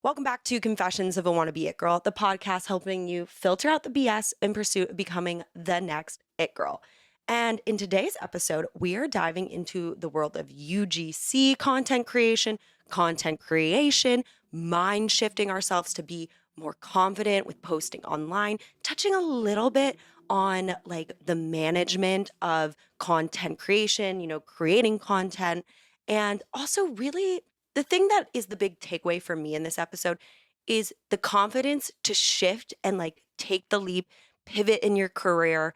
Welcome back to Confessions of a Wannabe It Girl, the podcast helping you filter out the BS in pursuit of becoming the next It Girl. And in today's episode, we are diving into the world of UGC content creation, mind shifting ourselves to be more confident with posting online, touching a little bit on like the management of content creation, creating content, and also really the thing that is the big takeaway for me in this episode is the confidence to shift and like take the leap, pivot in your career.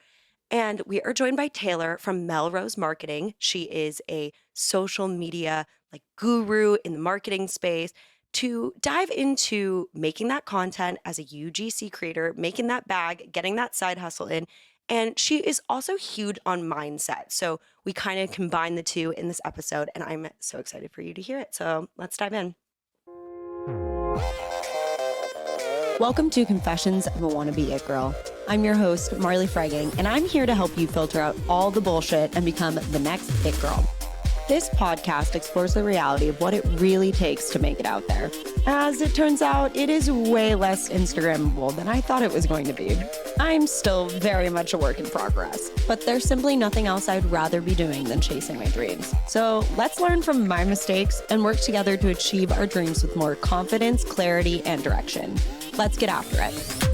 And we are joined by Tayler from Melrose Marketing. She is a social media like guru in the marketing space to dive into making that content as a UGC creator, making that bag, getting that side hustle in. And she is also huge on mindset. So we kind of combine the two in this episode, and I'm so excited for you to hear it. So let's dive in. Welcome to Confessions of a Wannabe It Girl. I'm your host, Marley Freygang, and I'm here to help you filter out all the bullshit and become the next It Girl. This podcast explores the reality of what it really takes to make it out there. As it turns out, it is way less Instagrammable than I thought it was going to be. I'm still very much a work in progress, but there's simply nothing else I'd rather be doing than chasing my dreams. So let's learn from my mistakes and work together to achieve our dreams with more confidence, clarity, and direction. Let's get after it.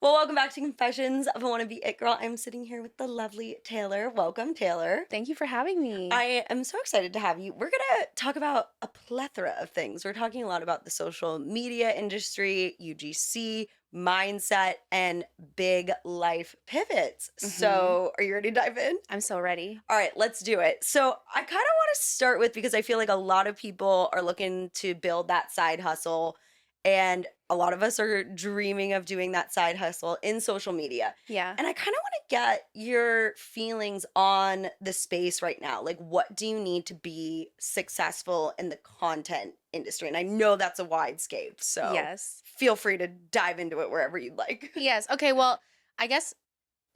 Well, welcome back to Confessions of a Wannabe It Girl. I'm sitting here with the lovely Tayler. Welcome, Tayler. Thank you for having me. I am so excited to have you. We're going to talk about a plethora of things. We're talking a lot about the social media industry, UGC, mindset, and big life pivots. So are you ready to dive in? I'm so ready. All right, let's do it. So I kind of want to start with, because I feel like a lot of people are looking to build that side hustle, and a lot of us are dreaming of doing that side hustle in social media. Yeah. And I kind of want to get your feelings on the space right now. Like, what do you need to be successful in the content industry? And I know that's a wide scape, so Yes. feel free to dive into it wherever you'd like. Yes. Okay. Well, I guess,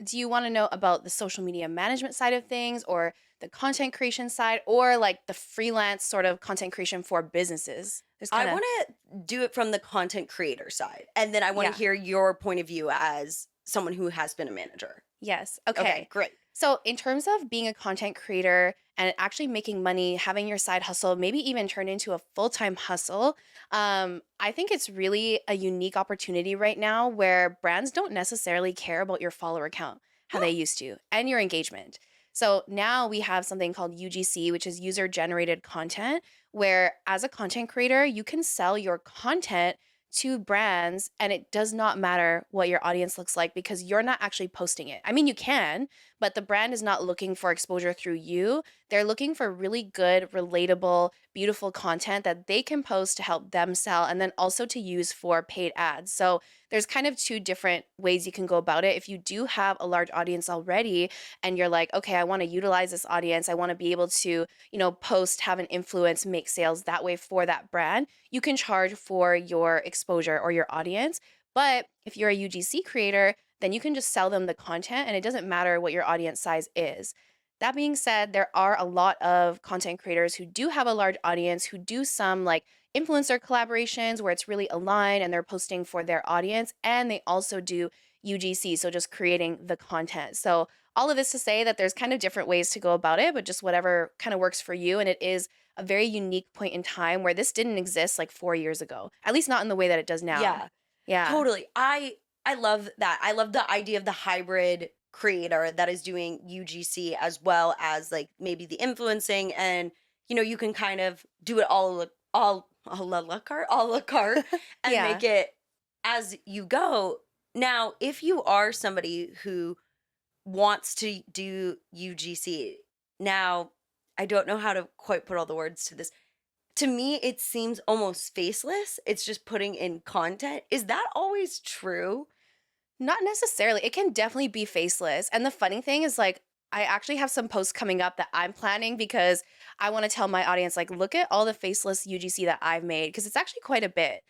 do you want to know about the social media management side of things, or the content creation side, or like the freelance sort of content creation for businesses? I want to do it from the content creator side, and then I want to hear your point of view as someone who has been a manager. Yes. Okay. Great. So in terms of being a content creator and actually making money, having your side hustle, maybe even turn into a full-time hustle, I think it's really a unique opportunity right now where brands don't necessarily care about your follower count, how they used to, and your engagement. So now we have something called UGC, which is user-generated content, where as a content creator, you can sell your content to brands, and it does not matter what your audience looks like because you're not actually posting it. I mean, you can, but the brand is not looking for exposure through you. They're looking for really good, relatable, beautiful content that they can post to help them sell, and then also to use for paid ads. So there's kind of two different ways you can go about it. If you do have a large audience already and you're like, okay, I want to utilize this audience, I want to be able to, post, have an influence, make sales that way for that brand, you can charge for your exposure or your audience. But if you're a UGC creator, then you can just sell them the content, and it doesn't matter what your audience size is. That being said, there are a lot of content creators who do have a large audience, who do some like influencer collaborations where it's really aligned and they're posting for their audience, and they also do UGC, so just creating the content. So all of this to say that there's kind of different ways to go about it, but just whatever kind of works for you. And it is a very unique point in time where this didn't exist like 4 years ago, at least not in the way that it does now. Yeah. Totally. I love that. I love the idea of the hybrid creator that is doing UGC as well as like maybe the influencing, and you can kind of do it all a la carte and make it as you go. Now, if you are somebody who wants to do UGC, now I don't know how to quite put all the words to this. To me, it seems almost faceless. It's just putting in content. Is that always true? Not necessarily. It can definitely be faceless. And the funny thing is, like, I actually have some posts coming up that I'm planning because I want to tell my audience, like, look at all the faceless UGC that I've made, because it's actually quite a bit,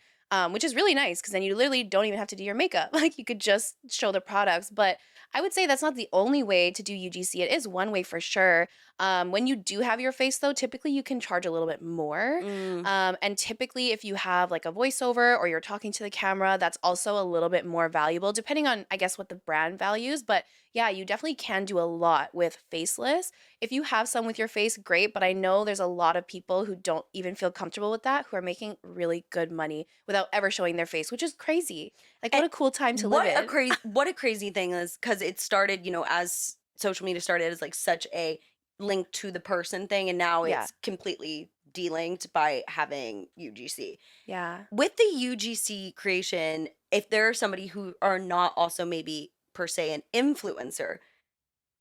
which is really nice because then you literally don't even have to do your makeup. Like, you could just show the products. But I would say that's not the only way to do UGC. It is one way for sure. When you do have your face, though, typically you can charge a little bit more. Mm. And typically, if you have like a voiceover or you're talking to the camera, that's also a little bit more valuable, depending on, I guess, what the brand values. But yeah, you definitely can do a lot with faceless. If you have some with your face, great. But I know there's a lot of people who don't even feel comfortable with that, who are making really good money without ever showing their face, which is crazy. Like, what And a cool time to live in. what a crazy thing is, because it started, as social media started as like such a link to the person thing, and now Yeah. it's completely delinked by having UGC. Yeah. With the UGC creation, if there are somebody who are not also maybe per se an influencer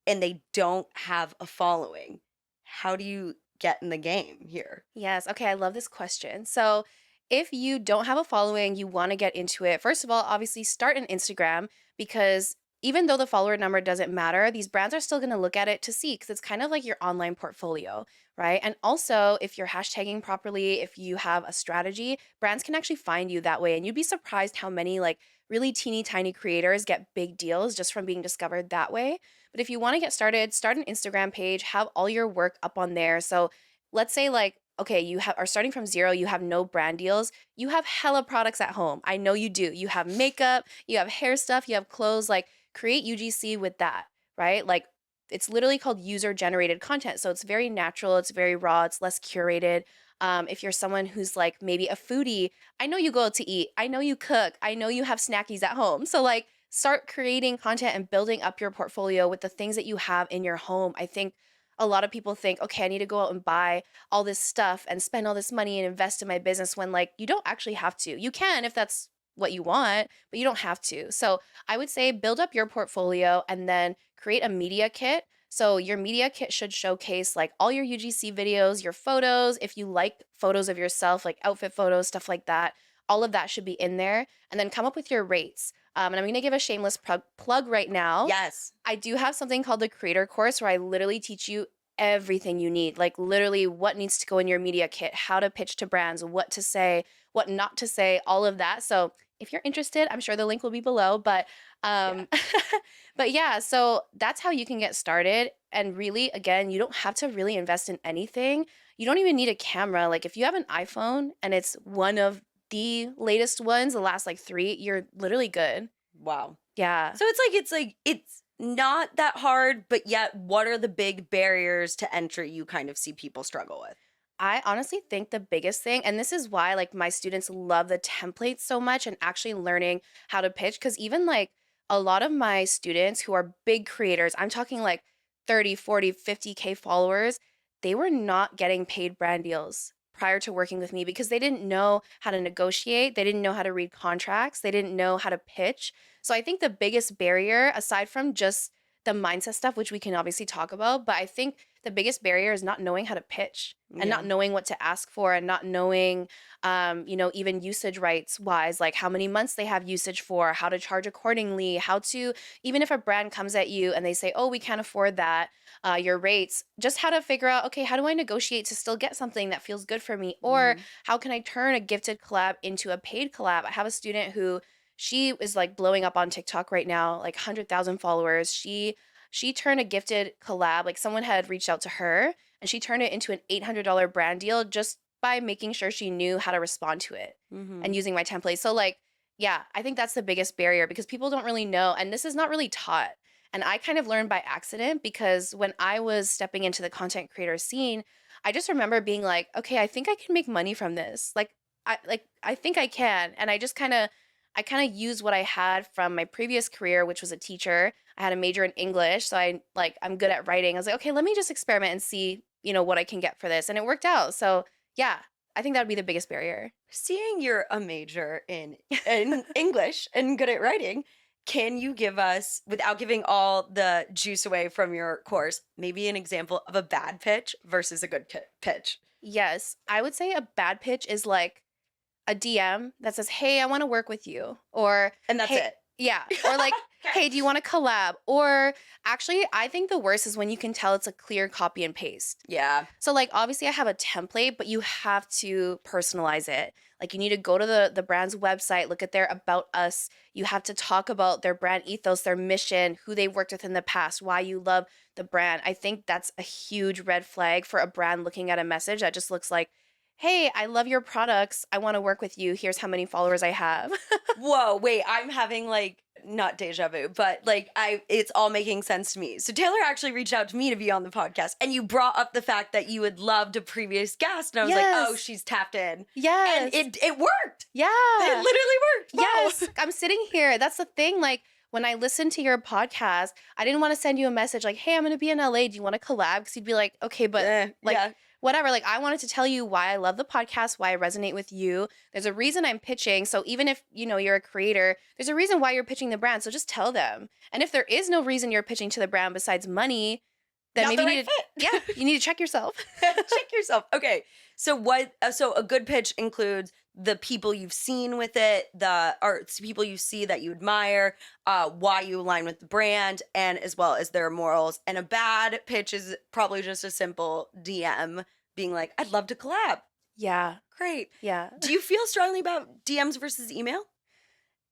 and they don't have a following, how do you get in the game here? Yes. Okay. I love this question. So, if you don't have a following, you want to get into it, first of all, obviously start an Instagram because even though the follower number doesn't matter, these brands are still going to look at it to see because it's kind of like your online portfolio, right? And also, if you're hashtagging properly, if you have a strategy, brands can actually find you that way. And you'd be surprised how many like really teeny tiny creators get big deals just from being discovered that way. But if you want to get started, start an Instagram page, have all your work up on there. So, let's say like okay, are starting from zero, you have no brand deals, you have hella products at home. I know you do. You have makeup, you have hair stuff, you have clothes, like create UGC with that, right? Like it's literally called user generated content. So it's very natural, it's very raw, it's less curated. If you're someone who's like maybe a foodie, I know you go out to eat, I know you cook, I know you have snackies at home. So like start creating content and building up your portfolio with the things that you have in your home. I think a lot of people think, okay, I need to go out and buy all this stuff and spend all this money and invest in my business when like you don't actually have to. You can if that's what you want, but you don't have to. So I would say build up your portfolio and then create a media kit. So your media kit should showcase like all your UGC videos, your photos. If you like photos of yourself, like outfit photos, stuff like that, all of that should be in there. And then come up with your rates. And I'm going to give a shameless plug right now. Yes. I do have something called the creator course where I literally teach you everything you need, like literally what needs to go in your media kit, how to pitch to brands, what to say, what not to say, all of that. So if you're interested, I'm sure the link will be below, but Yeah. but yeah, so that's how you can get started. And really, again, you don't have to really invest in anything. You don't even need a camera. Like if you have an iPhone and it's one of the latest ones, the last like 3, you're literally good. Wow. Yeah. So it's not that hard, but yet what are the big barriers to entry you kind of see people struggle with? I honestly think the biggest thing, and this is why like my students love the templates so much and actually learning how to pitch, because even like a lot of my students who are big creators, I'm talking like 30, 40, 50K followers, they were not getting paid brand deals prior to working with me because they didn't know how to negotiate, they didn't know how to read contracts, they didn't know how to pitch. So I think the biggest barrier, aside from just the mindset stuff, which we can obviously talk about, but I think the biggest barrier is not knowing how to pitch and Yeah. not knowing what to ask for and not knowing even usage rights wise, like how many months they have usage for, how to charge accordingly, how to, even if a brand comes at you and they say, oh, we can't afford that, your rates, just how to figure out, okay, how do I negotiate to still get something that feels good for me? Or Mhm. how can I turn a gifted collab into a paid collab? I have a student who she is like blowing up on TikTok right now, like 100,000 followers. She turned a gifted collab, like someone had reached out to her and she turned it into an $800 brand deal just by making sure she knew how to respond to it and Mhm. using my template. So like, yeah, I think that's the biggest barrier because people don't really know and this is not really taught. And I kind of learned by accident because when I was stepping into the content creator scene, I just remember being like, okay, I think I can make money from this. I think I can. And I kind of used what I had from my previous career, which was a teacher. I had a major in English, so I'm good at writing. I was like, okay, let me just experiment and see, what I can get for this. And it worked out. So yeah, I think that would be the biggest barrier. Seeing you're a major in English and good at writing, can you give us, without giving all the juice away from your course, maybe an example of a bad pitch versus a good pitch? Yes, I would say a bad pitch is like a DM that says, "Hey, I want to work with you," or And that's "Hey, it. Yeah. Or like, Okay. hey, do you want to collab? Or actually, I think the worst is when you can tell it's a clear copy and paste. Yeah. So like obviously I have a template, but you have to personalize it. Like you need to go to the brand's website, look at their about us. You have to talk about their brand ethos, their mission, who they worked with in the past, why you love the brand. I think that's a huge red flag for a brand looking at a message that just looks like, "Hey, I love your products. I want to work with you. Here's how many followers I have." Whoa, wait, I'm having like not deja vu, but like it's all making sense to me. So Taylor actually reached out to me to be on the podcast and you brought up the fact that you had loved a previous guest and I was like, "Oh, Yes. she's tapped in." And Yes. it worked. It Yeah. literally worked. Wow. Yes, I'm sitting here. That's the thing. Like when I listened to your podcast, I didn't want to send you a message like, "Hey, I'm going to be in LA. Do you want to collab?" Because you'd be like, "Okay, but like Yeah. whatever." Like I wanted to tell you why I love the podcast, why I resonate with you. There's a reason I'm pitching. So even if you're a creator, there's a reason why you're pitching the brand. So just tell them. And if there is no reason you're pitching to the brand besides money, then Not maybe the you right need to, fit. yeah, you need to check yourself. Check yourself. Okay. So what so a good pitch includes the people you've seen with it, people you see that you admire, why you align with the brand, and as well as their morals. And a bad pitch is probably just a simple DM being like, I'd love to collab. Yeah. Great. Yeah. Do you feel strongly about DMs versus email?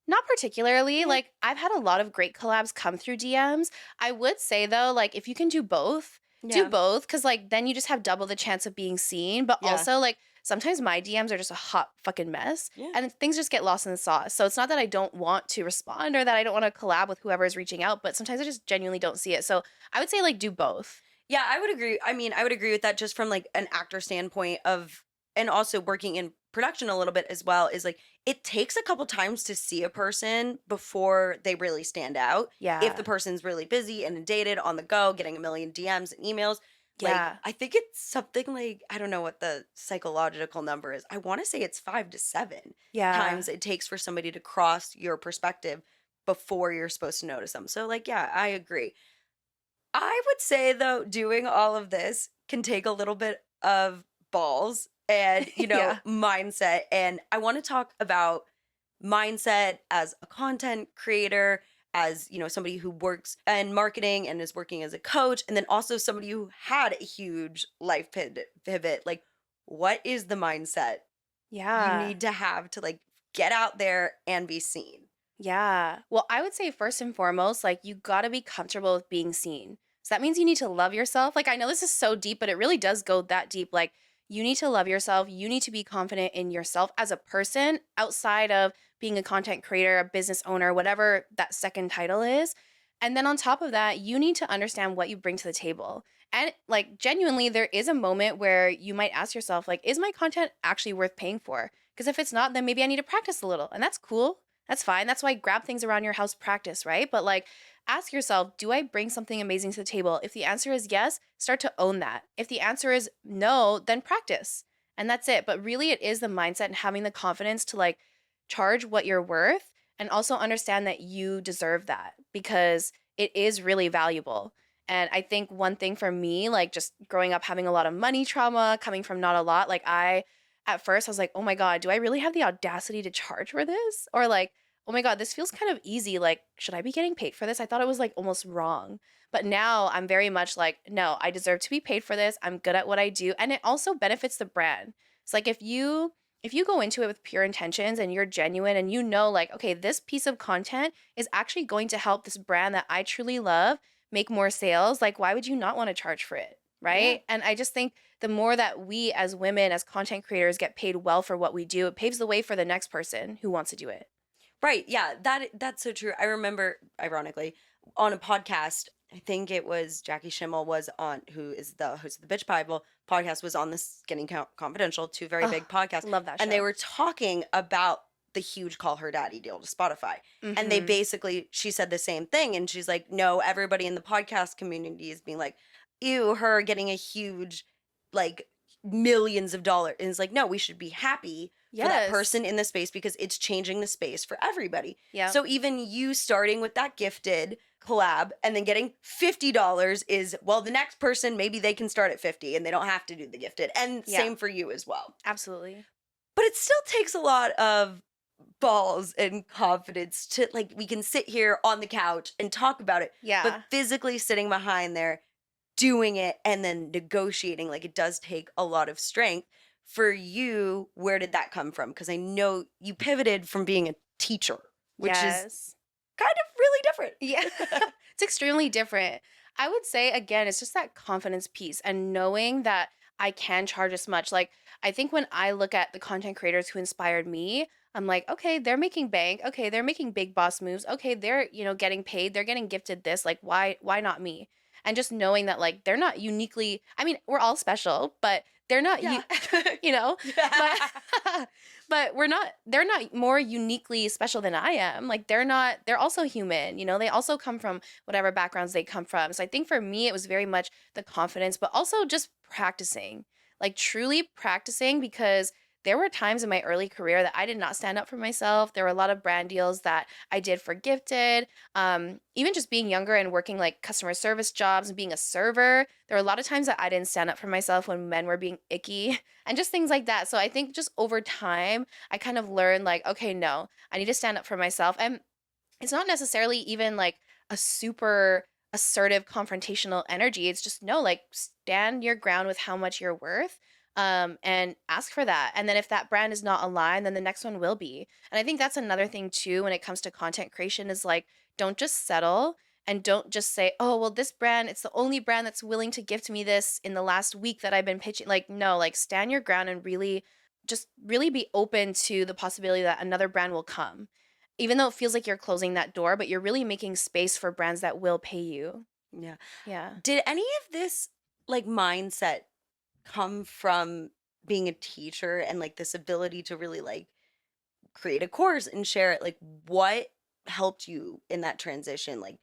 Not particularly. Yeah. Like, I've had a lot of great collabs come through DMs. I would say, though, like, if you can do both, do Yeah. both. Because, like, then you just have double the chance of being seen. But Yeah. also, like, sometimes my DMs are just a hot fucking mess. Yeah. And things just get lost in the sauce. So it's not that I don't want to respond or that I don't want to collab with whoever is reaching out. But sometimes I just genuinely don't see it. So I would say, like, do both. Yeah, I would agree. I mean, I would agree with that just from like an actor standpoint of, and also working in production a little bit as well, is like it takes a couple times to see a person before they really stand out. Yeah. If the person's really busy, inundated, on the go, getting a million DMs and emails. Like, Yeah. I think it's something like, I don't know what the psychological number is. I want to say it's 5 to 7 Yeah. times it takes for somebody to cross your perspective before you're supposed to notice them. So, like, yeah, I agree. I would say though, doing all of this can take a little bit of balls and, Yeah. mindset. And I want to talk about mindset as a content creator, as, somebody who works in marketing and is working as a coach, and then also somebody who had a huge life pivot. Like, what is the mindset you Yeah. need to have to like get out there and be seen? Yeah. Well, I would say first and foremost, like you got to be comfortable with being seen. So that means you need to love yourself. Like I know this is so deep, but it really does go that deep. Like you need to love yourself. You need to be confident in yourself as a person outside of being a content creator, a business owner, whatever that second title is. And then on top of that, you need to understand what you bring to the table. And like genuinely, there is a moment where you might ask yourself, like, is my content actually worth paying for? Because if it's not, then maybe I need to practice a little. And that's cool. That's fine. That's why grab things around your house, practice, right? But like ask yourself, do I bring something amazing to the table? If the answer is yes, start to own that. If the answer is no, then practice. And that's it. But really it is the mindset and having the confidence to like charge what you're worth and also understand that you deserve that because it is really valuable. And I think one thing for me, like just growing up having a lot of money trauma, coming from not a lot, like at first I was like, oh my God, do I really have the audacity to charge for this? Or like, oh my God, this feels kind of easy. Like, should I be getting paid for this? I thought it was like almost wrong. But now I'm very much like, no, I deserve to be paid for this. I'm good at what I do. And it also benefits the brand. It's like if you go into it with pure intentions and you're genuine and you know like, okay, this piece of content is actually going to help this brand that I truly love make more sales, like why would you not want to charge for it? Right. Yeah. And I just think the more that we as women, as content creators get paid well for what we do, it paves the way for the next person who wants to do it. Right. Yeah, that's so true. I remember, ironically, on a podcast, I think it was Jackie Schimmel was on, who is the host of the Bitch Bible podcast, was on the Skinny Confidential, two very big podcasts. Love that show. And they were talking about the huge Call Her Daddy deal to Spotify. And they basically, she said the same thing. And she's like, no, everybody in the podcast community is being like, ew, her getting a huge, like, millions of dollars. And it's like, no, we should be happy for that Yes. person in the space because it's changing the space for everybody. Yeah. So even you starting with that gifted collab and then getting $50 is, well, the next person, maybe they can start at 50 and they don't have to do the gifted. And Yeah. same for you as well. Absolutely. But it still takes a lot of balls and confidence to like we can sit here on the couch and talk about it, but Yeah. physically sitting behind there doing it and then negotiating, like it does take a lot of strength. For you, where did that come from? Because I know you pivoted from being a teacher, which is Yes. kind of really Yeah. different. It's extremely different. I would say again, it's just that confidence piece and knowing that I can charge as much. Like I think when I look at the content creators who inspired me, I'm like, okay, they're making bank. Okay, they're making big boss moves. Okay, they're, getting paid. They're getting gifted this. Like why not me? And just knowing that like they're not uniquely, I mean, we're all special, but they're not Yeah. you know, Yeah. but but they're not more uniquely special than I am. Like they're also human, they also come from whatever backgrounds they come from. So I think for me, it was very much the confidence, but also just practicing, like truly practicing, because there were times in my early career that I did not stand up for myself. There were a lot of brand deals that I did for gifted. Even just being younger and working like customer service jobs and being a server, there were a lot of times that I didn't stand up for myself when men were being icky and just things like that. So I think just over time, I kind of learned like, okay, no, I need to stand up for myself. And it's not necessarily even like a super assertive confrontational energy. It's just no, like stand your ground with how much you're worth. And ask for that. And then if that brand is not aligned, then the next one will be. And I think that's another thing too when it comes to content creation is like, don't just settle and don't just say, oh, well, this brand, it's the only brand that's willing to gift me this in the last week that I've been pitching. Like, no, like stand your ground and really just really be open to the possibility that another brand will come even though it feels like you're closing that door, but you're really making space for brands that will pay you. Yeah. Yeah. Did any of this like mindset come from being a teacher and like this ability to really like create a course and share it? Like what helped you in that transition? Like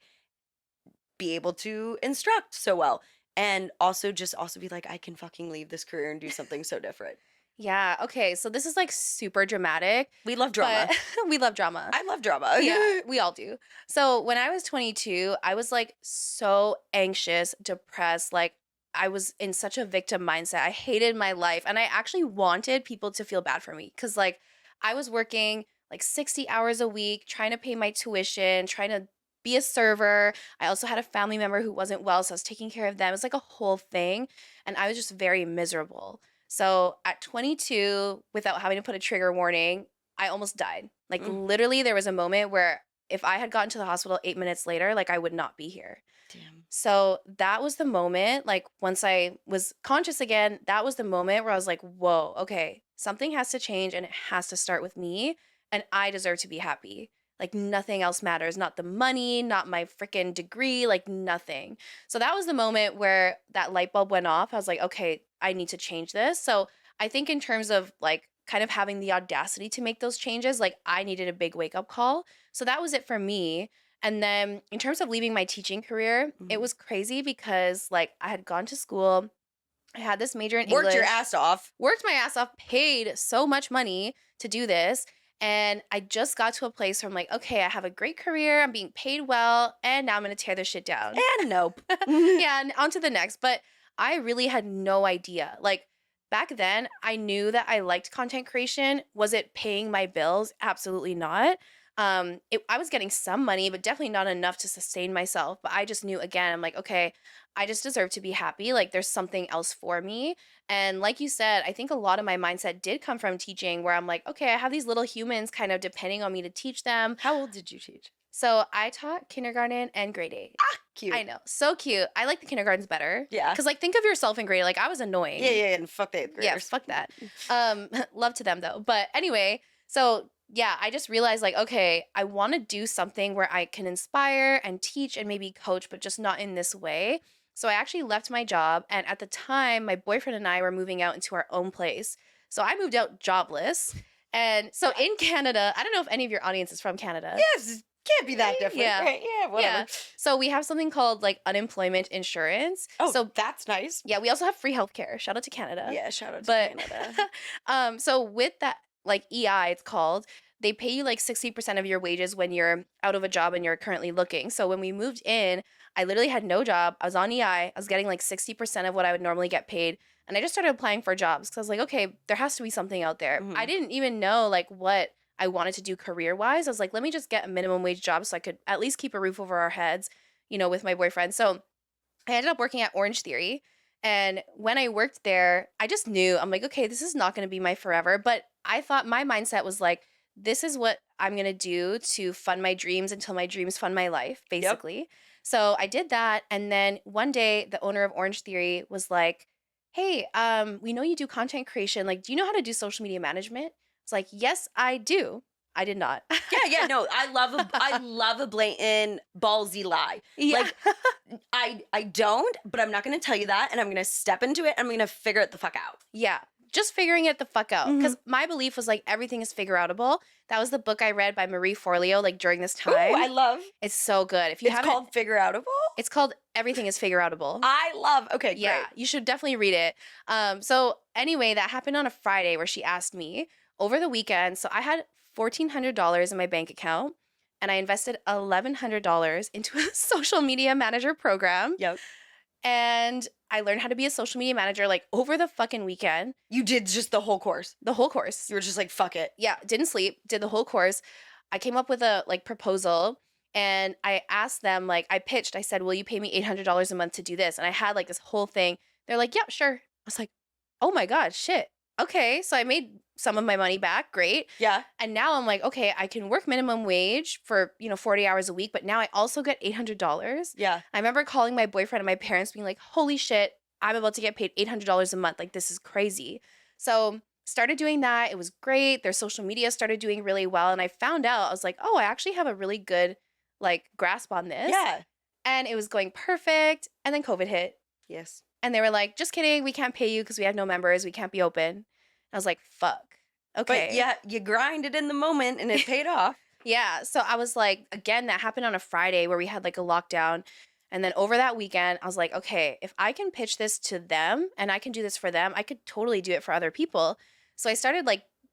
be able to instruct so well and also be like I can fucking leave this career and do something so different. Yeah. Okay. So this is like super dramatic, We love but drama. we love drama. I love drama. Yeah, we all do. So when I was 22, I was like so anxious, depressed. Like I was in such a victim mindset. I hated my life. And I actually wanted people to feel bad for me because, like, I was working like 60 hours a week, trying to pay my tuition, trying to be a server. I also had a family member who wasn't well. So I was taking care of them. It was like a whole thing. And I was just very miserable. So at 22, without having to put a trigger warning, I almost died. Like Mm, literally there was a moment where if I had gotten to the hospital 8 minutes later, like I would not be here. damn. So that was the moment, like once I was conscious again, that was the moment where I was like, whoa, okay, something has to change and it has to start with me. And I deserve to be happy. Like nothing else matters, not the money, not my freaking degree, like nothing. So that was the moment where that light bulb went off. I was like, okay, I need to change this. So I think in terms of like kind of having the audacity to make those changes, like I needed a big wake up call. So that was it for me. And then in terms of leaving my teaching career, it Mhm. was crazy because like I had gone to school, I had this major in Worked your English, ass off. worked my ass off, paid so much money to do this. And I just got to a place where I'm like, okay, I have a great career, I'm being paid well, and now I'm gonna tear this shit down. And nope. Yeah, and on to the next. But I really had no idea. Like back then, I knew that I liked content creation. Was it paying my bills? Absolutely not. I was getting some money, but definitely not enough to sustain myself. But I just knew again, I'm like, okay, I just deserve to be happy. Like there's something else for me. And like you said, I think a lot of my mindset did come from teaching where I'm like, okay, I have these little humans kind of depending on me to teach them. How old did you teach? So I taught kindergarten and grade 8. Cute. I know. So cute. I like the kindergartens better. Yeah. Cause like think of yourself in grade. Like I was annoying. Yeah, and fuck the eighth Yeah, graders. fuck that. Love to them though. But anyway, so yeah, I just realized like, okay, I want to do something where I can inspire and teach and maybe coach, but just not in this way. So I actually left my job. And at the time, my boyfriend and I were moving out into our own place. So I moved out jobless. And so in Canada, I don't know if any of your audience is from Canada. Yes, can't be that different, Yeah. right? Yeah, whatever. Yeah. So we have something called like unemployment insurance. Oh, So that's nice. yeah, we also have free healthcare. Shout out to Canada. Yeah, shout out to But Canada. so with that like EI it's called, they pay you like 60% of your wages when you're out of a job and you're currently looking. So when we moved in, I literally had no job. I was on EI. I was getting like 60% of what I would normally get paid. And I just started applying for jobs because I was like, okay, there has to be something out there. I Mhm. didn't even know like what I wanted to do career-wise. I was like, let me just get a minimum wage job so I could at least keep a roof over our heads, with my boyfriend. So I ended up working at Orange Theory. And when I worked there, I just knew, I'm like, okay, this is not going to be my forever. But I thought my mindset was like, this is what I'm going to do to fund my dreams until my dreams fund my life, Yep. basically. So I did that. And then one day, the owner of Orange Theory was like, hey, we know you do content creation. Like, do you know how to do social media management? It's like, yes, I do. I did not. Yeah, no, I love a blatant ballsy lie. Yeah. Like I don't, but I'm not going to tell you that, and I'm going to step into it. And I'm going to figure it the fuck out. Yeah. Just figuring it the fuck out. Mhm. Because my belief was like everything is figure outable. That was the book I read by Marie Forleo, like during this Ooh, time. I love. It's so good. If you It's haven't, called Figure Outable. it's called Everything is Figure Outable. I love. Okay, Yeah, great. you should definitely read it. So anyway, that happened on a Friday where she asked me over the weekend. So I had $1,400 in my bank account and I invested $1,100 into a social media manager program. Yep. And I learned how to be a social media manager like over the fucking weekend, You did just the whole course. the whole course. You were just like, fuck it. Yeah, didn't sleep, did the whole course. I came up with a proposal and I asked them, I pitched, I said, will you pay me $800 a month to do this? And I had like this whole thing. They're like, yeah, sure. I was like, oh my God, shit. Okay. So I made some of my money back. Great. Yeah. And now I'm like, okay, I can work minimum wage for, 40 hours a week, but now I also get $800. Yeah. I remember calling my boyfriend and my parents being like, holy shit, I'm about to get paid $800 a month. Like, this is crazy. So started doing that. It was great. Their social media started doing really well. And I found out, I was like, oh, I actually have a really good grasp on this. Yeah. And it was going perfect. And then COVID hit. Yes. And they were like, just kidding. We can't pay you because we have no members. We can't be open. I was like, fuck. Okay. But yeah, you grinded in the moment and it paid off. Yeah. So I was like, again, that happened on a Friday where we had like a lockdown. And then over that weekend, I was like, okay, if I can pitch this to them and I can do this for them, I could totally do it for other people. So I started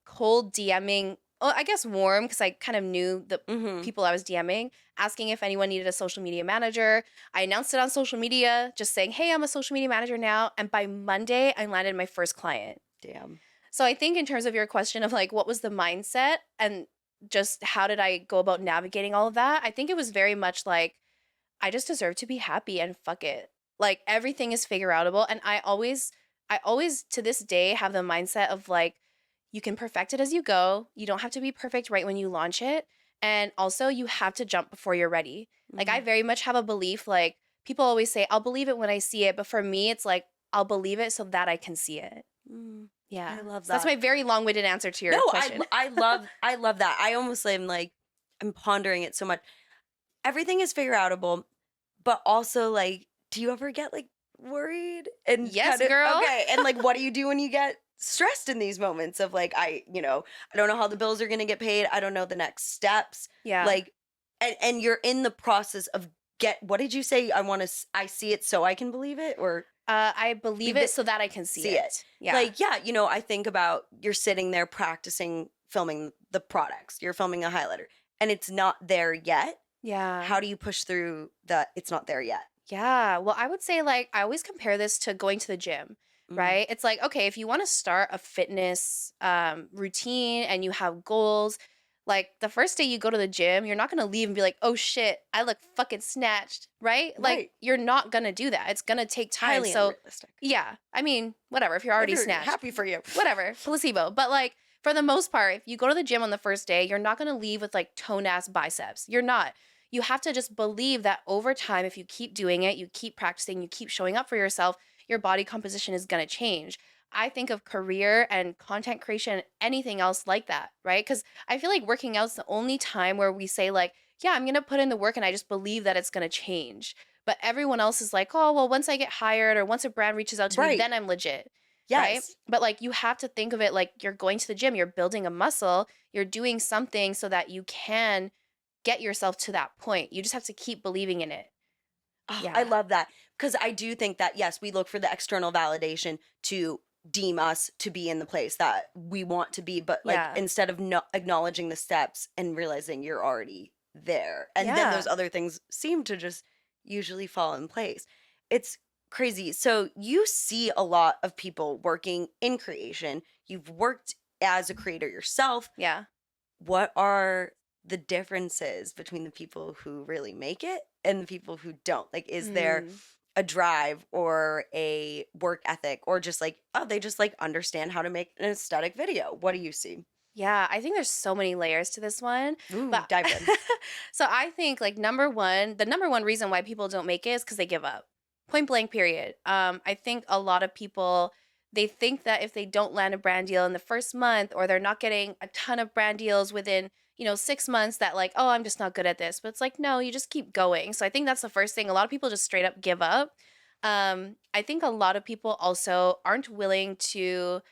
cold DMing, well, I guess warm because I kind of knew the Mhm. people I was DMing, asking if anyone needed a social media manager. I announced it on social media, just saying, hey, I'm a social media manager now. And by Monday, I landed my first client. Damn. So I think in terms of your question of what was the mindset and just how did I go about navigating all of that, I think it was very much I just deserve to be happy and fuck it. Everything is figure outable. And I always to this day have the mindset of you can perfect it as you go. You don't have to be perfect right when you launch it. And also you have to jump before you're ready. I very much have a belief, people always say, I'll believe it when I see it. But for me, it's I'll believe it so that I can see it. Mm. Yeah. I love So that's that. my very long-winded answer to your question. I love that. I almost am I'm pondering it so much. Everything is figure outable, but also do you ever get worried and Yes, kinda- girl. Okay, and what do you do when you get stressed in these moments of I don't know how the bills are gonna get paid. I don't know the next steps. Yeah. And you're in the process of what did you say? I see it so I can believe it, or I believe it so that I can see it. Yeah. I think about you're sitting there practicing filming the products. You're filming a highlighter and it's not there yet. Yeah. How do you push through that it's not there yet? Yeah. Well, I would say I always compare this to going to the gym, Mm. right? It's okay, if you want to start a fitness routine and you have goals, the first day you go to the gym, you're not going to leave and be like, oh shit, I look fucking snatched, right? Right. You're not going to do that. It's going to take time. Highly So unrealistic. yeah, I mean, whatever, if you're already If you're snatched. happy for you. Whatever, placebo. But for the most part, if you go to the gym on the first day, you're not going to leave with toned ass biceps. You're not. You have to just believe that over time, if you keep doing it, you keep practicing, you keep showing up for yourself, your body composition is going to change. I think of career and content creation, anything else like that, right? Because I feel like working out's the only time where we say yeah, I'm going to put in the work and I just believe that it's going to change. But everyone else is oh, well, once I get hired or once a brand reaches out to me, Right. then I'm legit. Yes. Right? But you have to think of it you're going to the gym, you're building a muscle, you're doing something so that you can get yourself to that point. You just have to keep believing in it. Oh, Yeah. I love that. Because I do think that, yes, we look for the external validation to deem us to be in the place that we want to be. But Yeah. instead of acknowledging the steps and realizing you're already there. And then Yeah. those other things seem to just usually fall in place. It's crazy. So you see a lot of people working in creation. You've worked as a creator yourself. Yeah. what are the differences between the people who really make it and the people who don't? Like, is there Mm. a drive or a work ethic or just like, oh, they just like understand how to make an aesthetic video? What do you see? Yeah, I think there's so many layers to this one. Ooh, But dive in. so I think like the number one reason why people don't make it is because they give up. Point blank, period. I think a lot of people they think that if they don't land a brand deal in the first month or they're not getting a ton of brand deals within, 6 months that like, oh, I'm just not good at this. But it's like, no, you just keep going. So I think that's the first thing. A lot of people just straight up give up. I think a lot of people also aren't willing to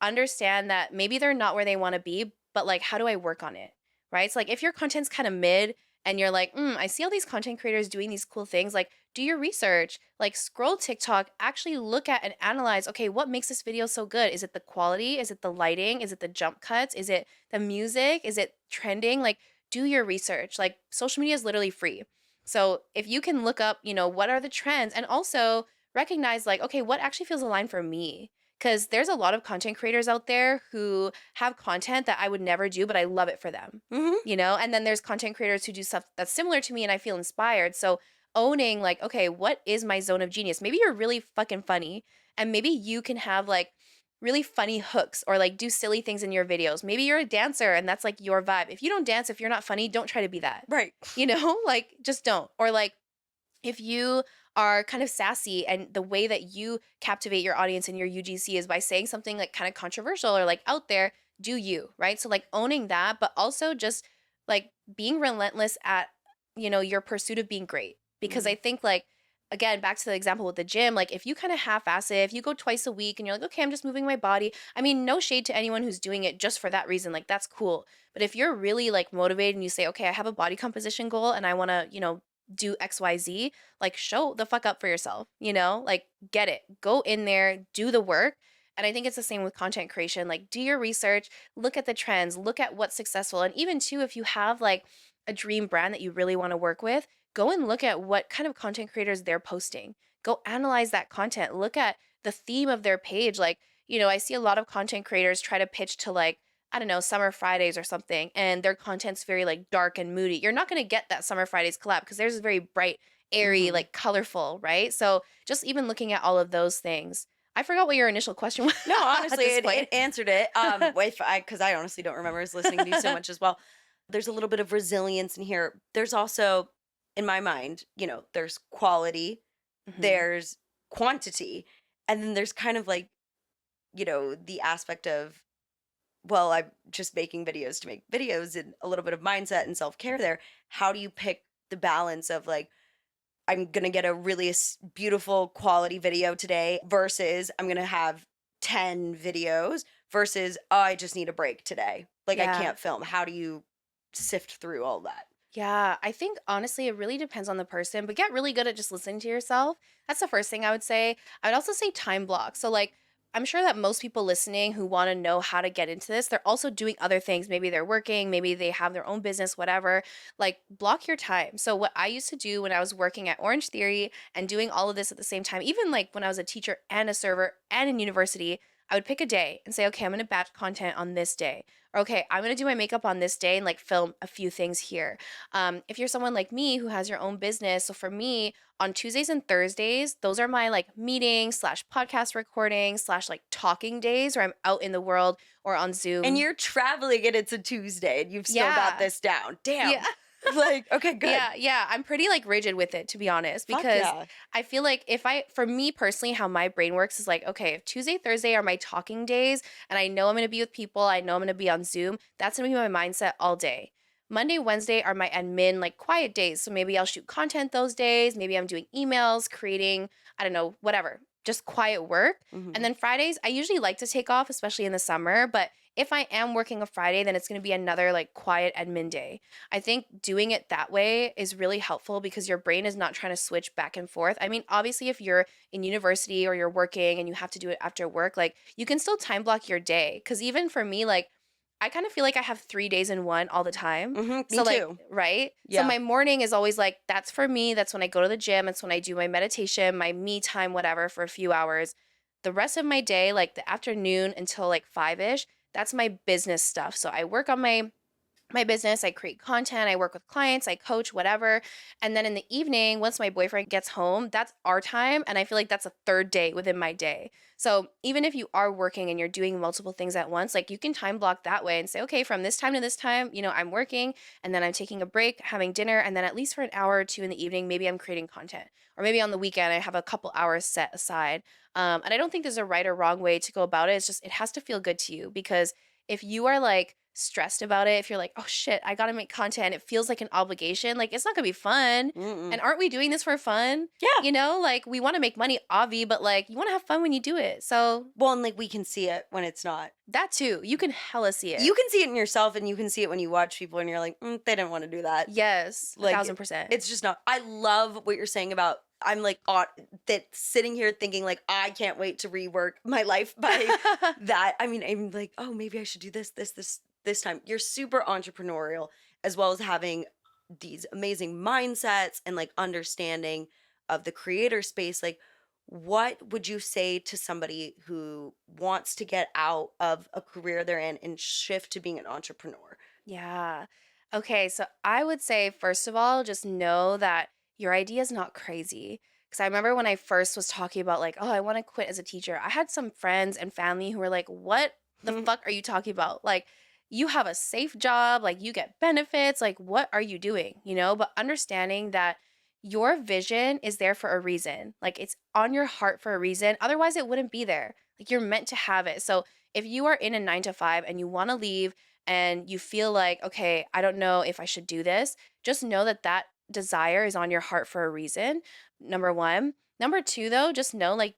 understand that maybe they're not where they want to be, but like, how do I work on it? Right. So, like, if your content's kind of mid and you're like, I see all these content creators doing these cool things, like, do your research, like, scroll TikTok, actually look at and analyze, okay, what makes this video so good? Is it the quality? Is it the lighting? Is it the jump cuts? Is it the music? Is it trending? Like, do your research. Like, social media is literally free. So, if you can look up, what are the trends and also recognize, like, okay, what actually feels aligned for me? Because there's a lot of content creators out there who have content that I would never do, but I love it for them, Hmm. And then there's content creators who do stuff that's similar to me and I feel inspired. So owning, like, okay, what is my zone of genius? Maybe you're really fucking funny and maybe you can have like really funny hooks or like do silly things in your videos. Maybe you're a dancer and that's like your vibe. If you don't dance, if you're not funny, don't try to be that, Right. like just don't. Or like, if you are kind of sassy and the way that you captivate your audience in your UGC is by saying something like kind of controversial or like out there, do you, right? So like owning that, but also just like being relentless at, your pursuit of being great. Because Mm. I think like, again, back to the example with the gym, like if you kind of half-ass it, if you go twice a week and you're like, okay, I'm just moving my body. I mean, no shade to anyone who's doing it just for that reason. Like that's cool. But if you're really like motivated and you say, okay, I have a body composition goal and I want to, do XYZ, like show the fuck up for yourself, like get it, go in there, do the work. And I think it's the same with content creation. Like do your research, look at the trends, look at what's successful. And even too, if you have like a dream brand that you really want to work with, go and look at what kind of content creators they're posting. Go analyze that content. Look at the theme of their page. Like, I see a lot of content creators try to pitch to like, I don't know, Summer Fridays or something, and their content's very like dark and moody. You're not going to get that Summer Fridays collab because theirs is very bright, airy, Hmm. like colorful, right? So just even looking at all of those things. I forgot what your initial question was No, at honestly, this it point. answered it. If I, because I honestly don't remember. I was listening to you so much as well. There's a little bit of resilience in here. There's also, in my mind, there's quality, Hmm. there's quantity, and then there's kind of like, the aspect of, well, I'm just making videos to make videos and a little bit of mindset and self care there. How do you pick the balance of like, I'm going to get a really beautiful quality video today versus I'm going to have 10 videos versus, oh, I just need a break today. Like I Yeah. can't film. How do you sift through all that? Yeah, I think honestly, it really depends on the person, but get really good at just listening to yourself. That's the first thing I would say. I would also say time block. So, like, I'm sure that most people listening who want to know how to get into this, they're also doing other things. Maybe they're working, maybe they have their own business, whatever. Like, block your time. So, what I used to do when I was working at Orange Theory and doing all of this at the same time, even like when I was a teacher and a server and in university, I would pick a day and say, okay, I'm going to batch content on this day. Or, okay, I'm going to do my makeup on this day and like film a few things here. If you're someone like me who has your own business, so for me, on Tuesdays and Thursdays, those are my like meeting slash podcast recording slash like talking days where I'm out in the world or on And Zoom. you're traveling and it's a Tuesday and you've still got Yeah. this down. Yeah. Damn. Like, okay, good. Yeah, yeah. I'm pretty like rigid with it to be honest Fuck because yeah. I feel like for me personally, how my brain works is like, okay, if Tuesday, Thursday are my talking days and I know I'm gonna be with people, I know I'm gonna be on Zoom, that's gonna be my mindset all day. Monday, Wednesday are my admin like quiet days. So maybe I'll shoot content those days. Maybe I'm doing emails, creating, I don't know, whatever, just quiet work. And Hmm. then Fridays, I usually like to take off, especially in the summer. But if I am working a Friday, then it's going to be another like quiet admin day. I think doing it that way is really helpful because your brain is not trying to switch back and forth. I mean, obviously, if you're in university or you're working and you have to do it after work, like you can still time block your day. Cause even for me, like I kind of feel like I have 3 days in one all the time. Hmm. Me So, like, too. right? So, Yeah. my morning is always like, that's for me. That's when I go to the gym. It's when I do my meditation, my me time, whatever, for a few hours. The rest of my day, like the afternoon until like 5 ish, that's my business stuff. So, I work on my my business. I create content, I work with clients, I coach, whatever. And then in the evening, once my boyfriend gets home, that's our time. And I feel like that's a third day within my day. So even if you are working and you're doing multiple things at once, like you can time block that way and say, okay, from this time to this time, I'm working and then I'm taking a break, having dinner. And then at least for an hour or two in the evening, maybe I'm creating content. Or maybe on the weekend, I have a couple hours set aside. And I don't think there's a right or wrong way to go about it. It's just, it has to feel good to you because if you are like stressed about it, if you're like, oh shit, I gotta make content, it feels like an obligation, like it's not gonna be fun. Mm-mm. And aren't we doing this for fun? Yeah. Like we wanna make money, obvi, but like you wanna have fun when you do it. So Well, and like we can see it when it's not. that too, you can hella see it. You can see it in yourself, and you can see it when you watch people, and you're like, they didn't want to do that. Yes, Like 1000%. it's just not. I love what you're saying about. I'm like that sitting here thinking like I can't wait to rework my life by that. I mean, I'm like, oh, maybe I should do this time. You're super entrepreneurial as well as having these amazing mindsets and like understanding of the creator space. Like, what would you say to somebody who wants to get out of a career they're in and shift to being an entrepreneur? Yeah. Okay, so I would say, first of all, just know that your idea is not crazy. Because I remember when I first was talking about, like, oh, I want to quit as a teacher, I had some friends and family who were like, what the fuck are you talking about? Like, you have a safe job, like, you get benefits, like, what are you doing? But understanding that your vision is there for a reason, like, it's on your heart for a reason. Otherwise, it wouldn't be there. Like, you're meant to have it. So, if you are in a 9 to 5 and you want to leave, and you feel like, okay, I don't know if I should do this, just know that that desire is on your heart for a reason. Number one. Number two, though, just know, like,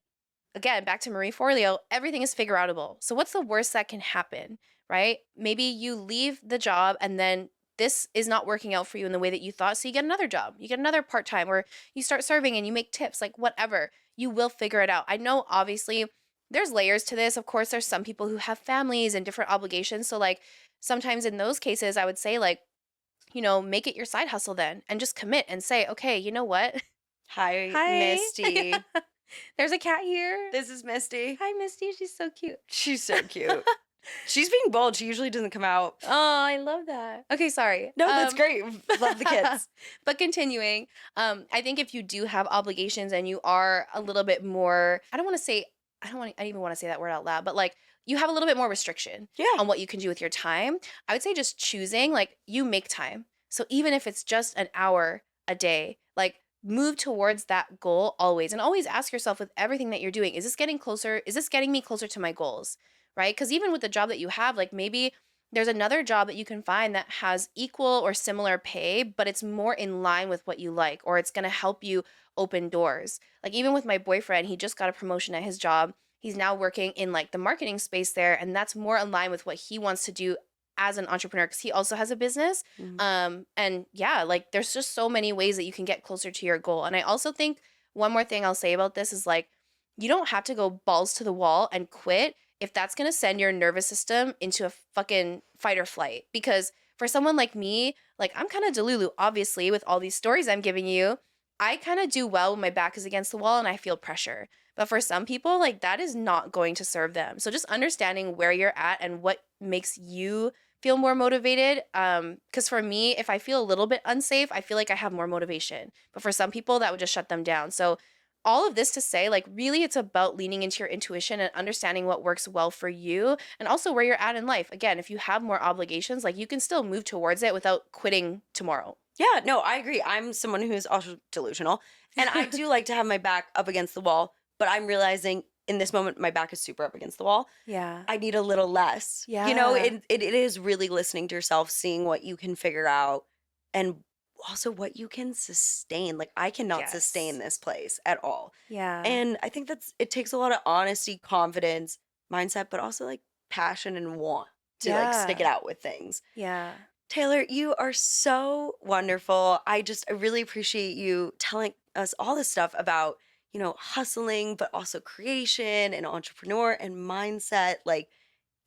again, back to Marie Forleo, everything is figure outable. So what's the worst that can happen, right? Maybe you leave the job and then this is not working out for you in the way that you thought. So you get another job, you get another part time, or you start serving and you make tips, like whatever. You will figure it out. I know, obviously, there's layers to this. Of course, there's some people who have families and different obligations. So, like, sometimes in those cases, I would say, like, make it your side hustle then and just commit and say, okay, you know what? Hi, Hi. Misty. There's a cat here. This is Misty. Hi, Misty. She's so cute. She's so cute. She's being bold. She usually doesn't come out. Oh, I love that. Okay, sorry. No, that's great. Love the kids. But continuing, I think if you do have obligations and you are a little bit more, I don't even want to say that word out loud, but like you have a little bit more restriction Yeah. on what you can do with your time, I would say just choosing, like, you make time. So even if it's just an hour a day, like, move towards that goal always, and always ask yourself with everything that you're doing, is this getting closer? Is this getting me closer to my goals? Right? Because even with the job that you have, like, maybe there's another job that you can find that has equal or similar pay, but it's more in line with what you like, or it's going to help you open doors. Like, even with my boyfriend, he just got a promotion at his job. He's now working in like the marketing space there, and that's more in line with what he wants to do as an entrepreneur, because he also has a business. And yeah, like, there's just so many ways that you can get closer to your goal. And I also think one more thing I'll say about this is, like, you don't have to go balls to the wall and quit if that's going to send your nervous system into a fucking fight or flight. Because for someone like me, like, I'm kind of delulu, obviously, with all these stories I'm giving you. I kind of do well when my back is against the wall and I feel pressure. But for some people, like, that is not going to serve them. So just understanding where you're at and what makes you feel more motivated. Because for me, if I feel a little bit unsafe, I feel like I have more motivation. But for some people, that would just shut them down. So all of this to say, like, really, it's about leaning into your intuition and understanding what works well for you, and also where you're at in life. Again, if you have more obligations, like, you can still move towards it without quitting tomorrow. Yeah, no, I agree. I'm someone who is also delusional, and I do like to have my back up against the wall, but I'm realizing in this moment my back is super up against the wall. Yeah. I need a little less. Yeah. It is really listening to yourself, seeing what you can figure out, and also what you can sustain. Like, I cannot sustain Yes. this place at all. Yeah. And I think it takes a lot of honesty, confidence, mindset, but also like passion and want to like stick it Yeah. out with things. Yeah. Taylor, you are so wonderful. I really appreciate you telling us all this stuff about, hustling, but also creation and entrepreneur and mindset. Like,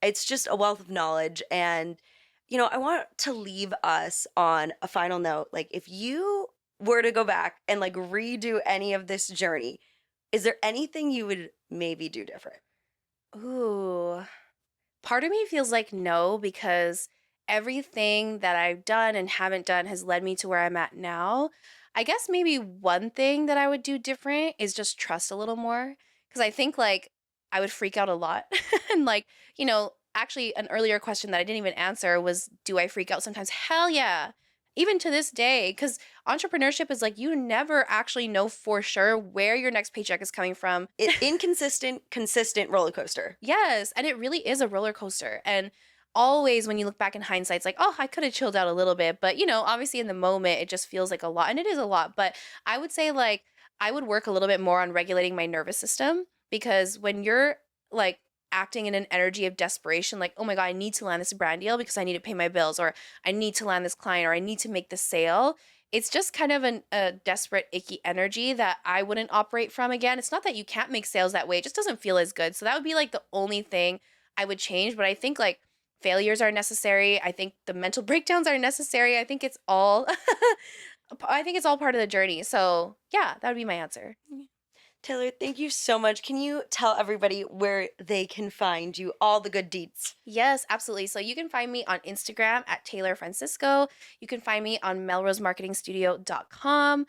it's just a wealth of knowledge. And, I want to leave us on a final note. Like, if you were to go back and like redo any of this journey, is there anything you would maybe do different? Ooh. Part of me feels like no, because everything that I've done and haven't done has led me to where I'm at now. I guess maybe one thing that I would do different is just trust a little more. Cause I think like I would freak out a lot. And like, actually, an earlier question that I didn't even answer was, do I freak out sometimes? Hell yeah. Even to this day, because entrepreneurship is like you never actually know for sure where your next paycheck is coming from. Inconsistent, consistent roller coaster. Yes, and it really is a roller coaster. And always when you look back in hindsight, it's like, oh, I could have chilled out a little bit. But, obviously in the moment, it just feels like a lot. And it is a lot. But I would say, like, I would work a little bit more on regulating my nervous system because when you're like acting in an energy of desperation, like, oh my God, I need to land this brand deal because I need to pay my bills, or I need to land this client, or I need to make this sale. It's just kind of a desperate, icky energy that I wouldn't operate from again. It's not that you can't make sales that way. It just doesn't feel as good. So that would be like the only thing I would change. But I think like failures are necessary. I think the mental breakdowns are necessary. I think it's all, I think it's all part of the journey. So yeah, that would be my answer. Tayler, thank you so much. Can you tell everybody where they can find you, all the good deets? Yes, absolutely. So you can find me on Instagram at Tayler Francisco. You can find me on melrosemarketingstudio.com.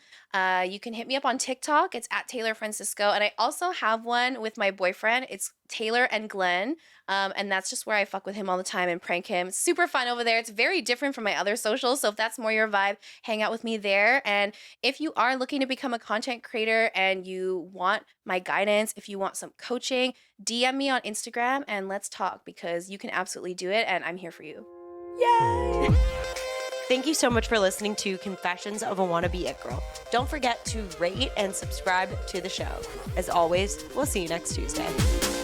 You can hit me up on TikTok. It's at Tayler Francisco. And I also have one with my boyfriend. It's Tayler and Glenn. And that's just where I fuck with him all the time and prank him. It's super fun over there. It's very different from my other socials. So if that's more your vibe, hang out with me there. And if you are looking to become a content creator and you want my guidance, if you want some coaching, DM me on Instagram and let's talk because you can absolutely do it and I'm here for you. Yay! Thank you so much for listening to Confessions of a Wannabe It Girl. Don't forget to rate and subscribe to the show. As always, we'll see you next Tuesday.